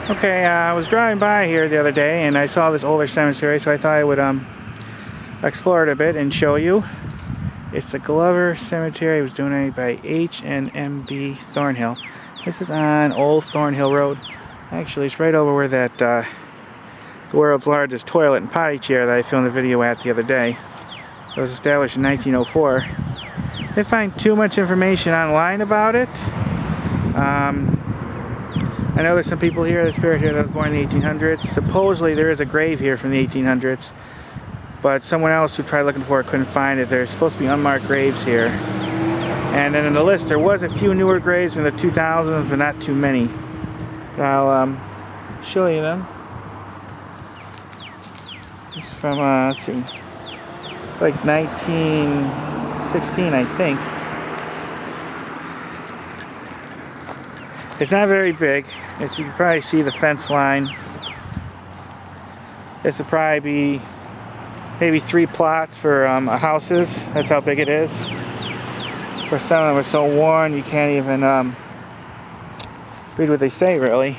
Okay, I was driving by here the other day and I saw this older cemetery, so I thought I would explore it a bit and show you. It's the Glover Cemetery. It was donated by H&MB Thornhill. This is on Old Thornhill Road. Actually, it's right over where that the world's largest toilet and potty chair that I filmed a video at the other day. It was established in 1904. Didn't find too much information online about it. I know there's some people here that's buried here that was born in the 1800s. Supposedly there is a grave here from the 1800s, but someone else who tried looking for it couldn't find it. There's supposed to be unmarked graves here. And then in the list there was a few newer graves from the 2000s, but not too many. I'll show you them. It's from, let's see, like 1916, I think. It's not very big. As you can probably see the fence line. This would probably be maybe 3 plots for houses. That's how big it is. Of course, some of them are so worn you can't even read what they say, really.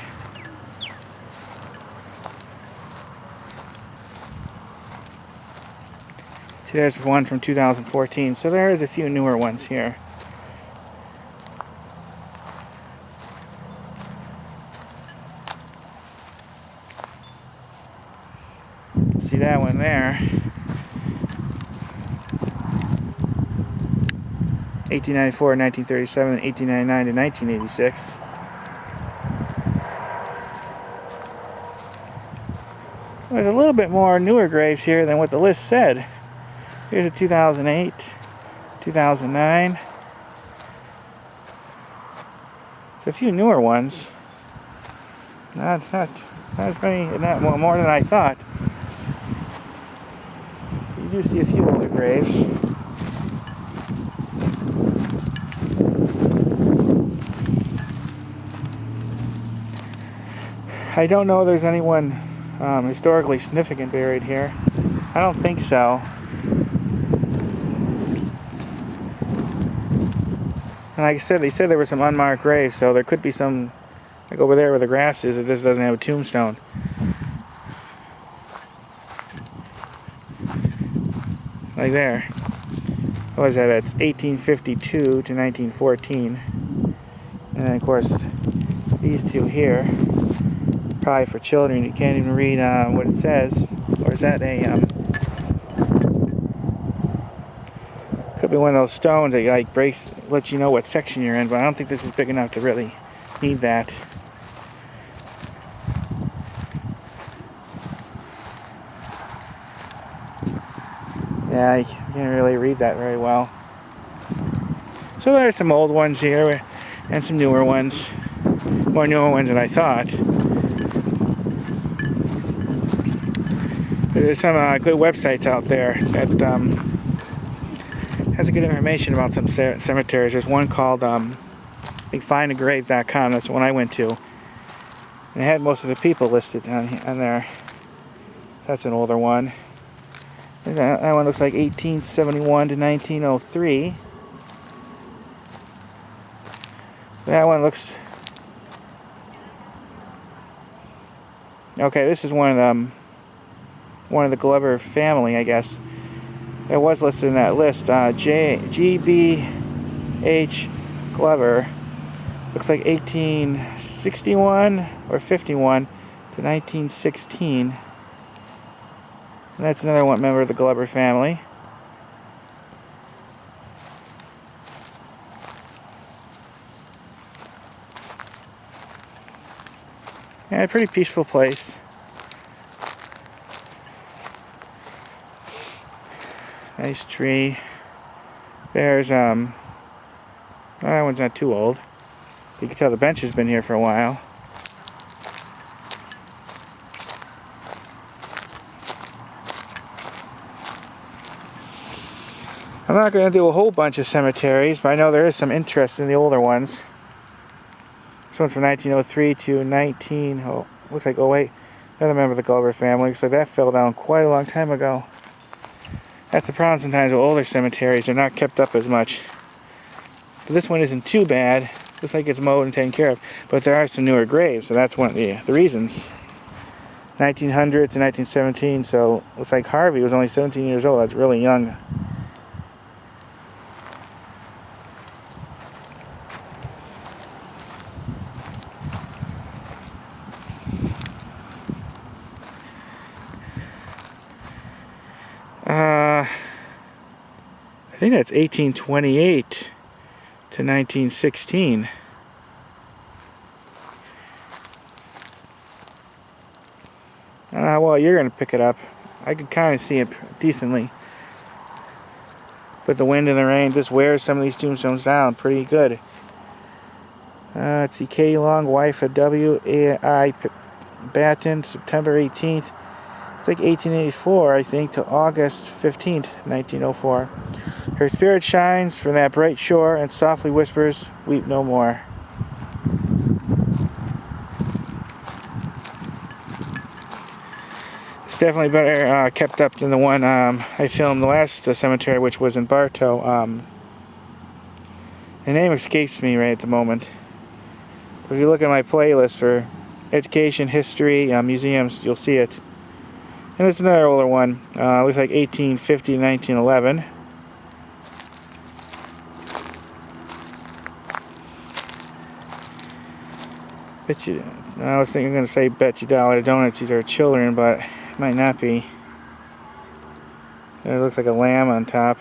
See, there's one from 2014. So there is a few newer ones here. See that one there. 1894, 1937, 1899 to 1986. There's a little bit more newer graves here than what the list said. Here's a 2008, 2009. It's a few newer ones. Not as many, not more than I thought. You do see a few older graves. I don't know if there's anyone historically significant buried here. I don't think so. And like I said, they said there were some unmarked graves, so there could be some, like over there where the grass is, it just doesn't have a tombstone. Like there. What was that? That's 1852 to 1914. And then of course, these two here, probably for children. You can't even read what it says. Or is that a could be one of those stones that like breaks, lets you know what section you're in, but I don't think this is big enough to really need that. Yeah, I can't really read that very well. So there are some old ones here and some newer ones. More newer ones than I thought. There's some good websites out there that has good information about some cemeteries. There's one called findagrave.com. That's the one I went to. And it had most of the people listed on there. That's an older one. That one looks like 1871 to 1903. That one looks... Okay, this is one of the Glover family, I guess. It was listed in that list. G.B.H. Glover. Looks like 1861 or 51 to 1916. And that's another one member of the Glover family. Yeah, a pretty peaceful place. Nice tree. There's that one's not too old. You can tell the bench has been here for a while. I'm not going to do a whole bunch of cemeteries, but I know there is some interest in the older ones. This one's from 1903 to looks like 08. Another member of the Glover family. Looks like that fell down quite a long time ago. That's the problem sometimes with older cemeteries. They're not kept up as much. But this one isn't too bad. Looks like it's mowed and taken care of. But there are some newer graves, so that's one of the reasons. 1900 to 1917, so looks like Harvey was only 17 years old. That's really young. I think that's 1828 to 1916. I don't know how well you're going to pick it up. I could kind of see it decently. But the wind and the rain just wears some of these tombstones down pretty good. Let's see, Katie Long, wife of W.A.I. Batten, September 18th. It's like 1884, I think, to August 15th, 1904. Her spirit shines from that bright shore and softly whispers, "Weep no more." It's definitely better kept up than the one I filmed the last cemetery, which was in Bartow. The name escapes me right at the moment. But if you look at my playlist for education, history, museums, you'll see it. And it's another older one. Looks like 1850 to 1911. Bet you. I was thinking, I'm going to say bet you $1 donuts. These are children, but it might not be. It looks like a lamb on top.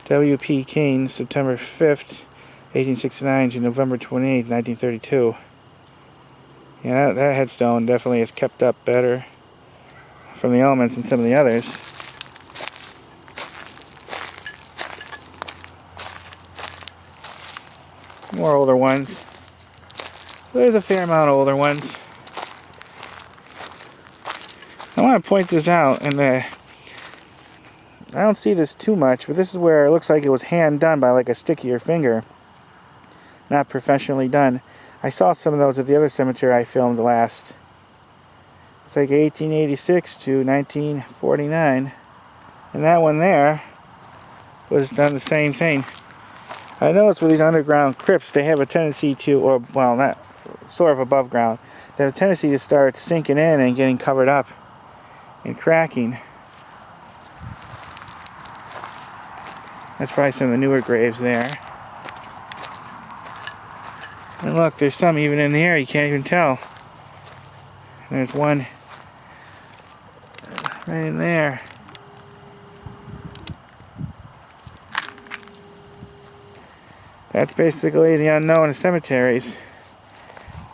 W.P. Keynes, September 5th, 1869 to November 28th, 1932. Yeah, that headstone definitely is kept up better from the elements than some of the others. Some more older ones. There's a fair amount of older ones. I want to point this out, and I don't see this too much, but this is where it looks like it was hand done by like a stick of your finger. Not professionally done. I saw some of those at the other cemetery I filmed last. It's like 1886 to 1949. And that one there was done the same thing. I noticed with these underground crypts, they have a tendency to, or well, not sort of above ground, they have a tendency to start sinking in and getting covered up and cracking. That's probably some of the newer graves there. And look, there's some even in the air, you can't even tell. There's one right in there. That's basically the unknown in cemeteries.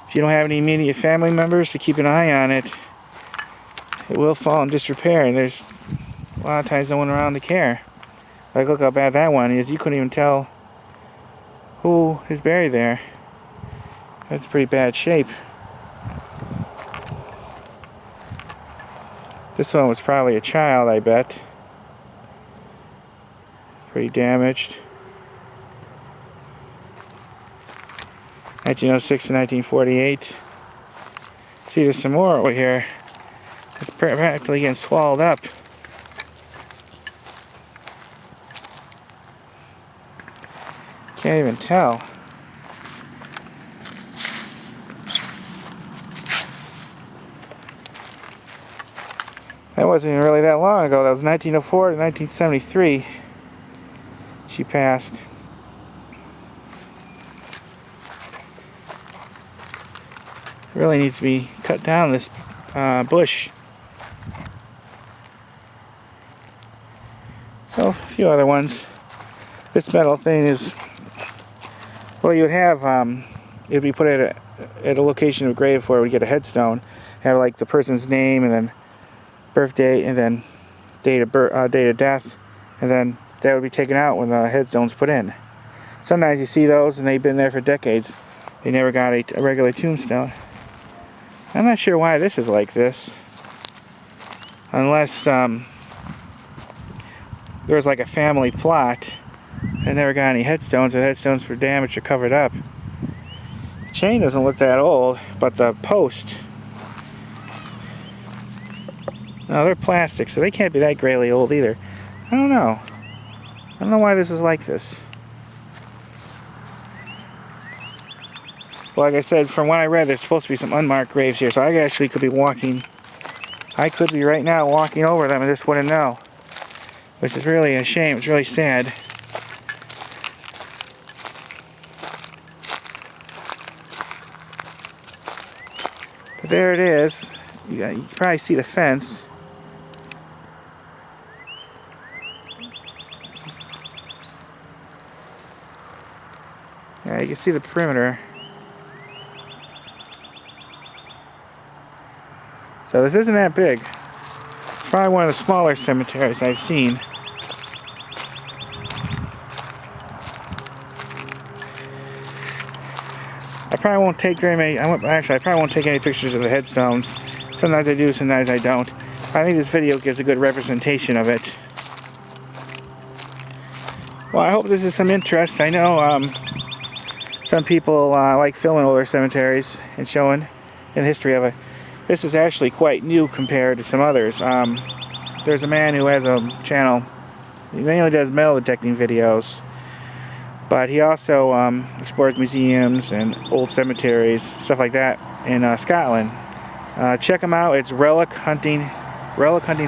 If you don't have any immediate family members to keep an eye on it, it will fall in disrepair. And there's a lot of times no one around to care. Like, look how bad that one is. You couldn't even tell who is buried there. That's pretty bad shape. This one was probably a child, I bet. Pretty damaged. 1906 to 1948. See, there's some more over here. It's practically getting swallowed up. Can't even tell. That wasn't even really that long ago. That was 1904 to 1973. She passed. Really needs to be cut down, this bush. So, a few other ones. This metal thing is, well, you would have, it would be put at a location of a grave where we get a headstone, have like the person's name and then birth date and then date of death, and then that would be taken out when the headstone's put in. Sometimes you see those and they've been there for decades. They never got a regular tombstone. I'm not sure why this is like this, unless there was like a family plot and never got any headstones, or the headstones were damaged or covered up. The chain doesn't look that old, but the post No, they're plastic, so they can't be that greatly old either. I don't know. I don't know why this is like this. Well, like I said, from what I read, there's supposed to be some unmarked graves here, so I actually could be walking. I could be right now walking over them and just wouldn't know. Which is really a shame. It's really sad. But there it is. You can probably see the fence. Yeah, you can see the perimeter. So this isn't that big. It's probably one of the smaller cemeteries I've seen. I probably won't take very many. Actually, I probably won't take any pictures of the headstones. Sometimes I do, sometimes I don't. I think this video gives a good representation of it. Well, I hope this is some interest. I know some people like filming older cemeteries and showing the history of it. This is actually quite new compared to some others. There's a man who has a channel. He mainly does metal detecting videos, but he also explores museums and old cemeteries, stuff like that, in Scotland. Check him out. It's Relic Hunting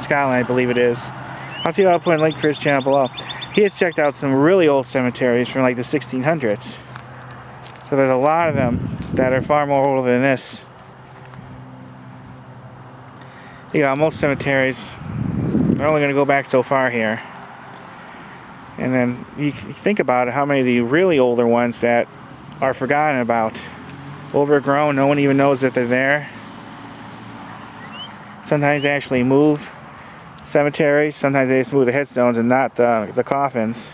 Scotland, I believe it is. I'll see if I'll put a link for his channel below. He has checked out some really old cemeteries from like the 1600s. So there's a lot of them that are far more older than this. You know, most cemeteries are only going to go back so far here. And then you think about it, how many of the really older ones that are forgotten about. Overgrown, no one even knows that they're there. Sometimes they actually move cemeteries, sometimes they just move the headstones and not the coffins.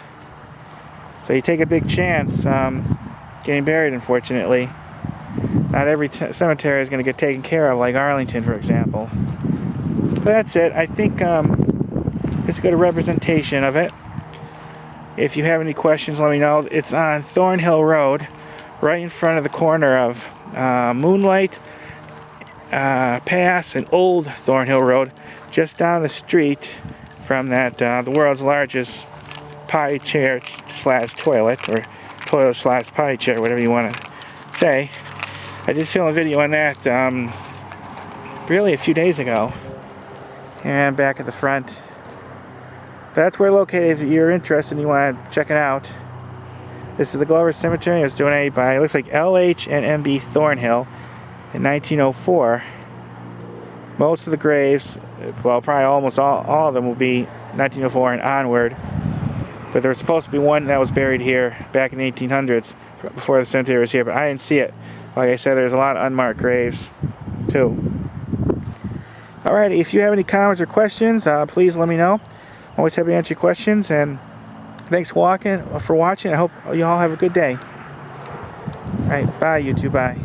So you take a big chance getting buried, unfortunately. Not every cemetery is going to get taken care of, like Arlington, for example. But that's it. I think it's a good representation of it. If you have any questions, let me know. It's on Thornhill Road, right in front of the corner of Moonlight Pass and Old Thornhill Road, just down the street from that the world's largest potty chair slash toilet, or toilet slash potty chair, whatever you want to say. I did film a video on that really a few days ago. And back at the front. But that's where we're located if you're interested and you want to check it out. This is the Glover Cemetery. It was donated by, it looks like LH and MB Thornhill in 1904. Most of the graves, well, probably almost all of them will be 1904 and onward. But there was supposed to be one that was buried here back in the 1800s, before the cemetery was here, but I didn't see it. Like I said, there's a lot of unmarked graves, too. Alrighty, if you have any comments or questions, please let me know. I'm always happy to answer your questions, and thanks for watching. I hope you all have a good day. Alright, bye YouTube, bye.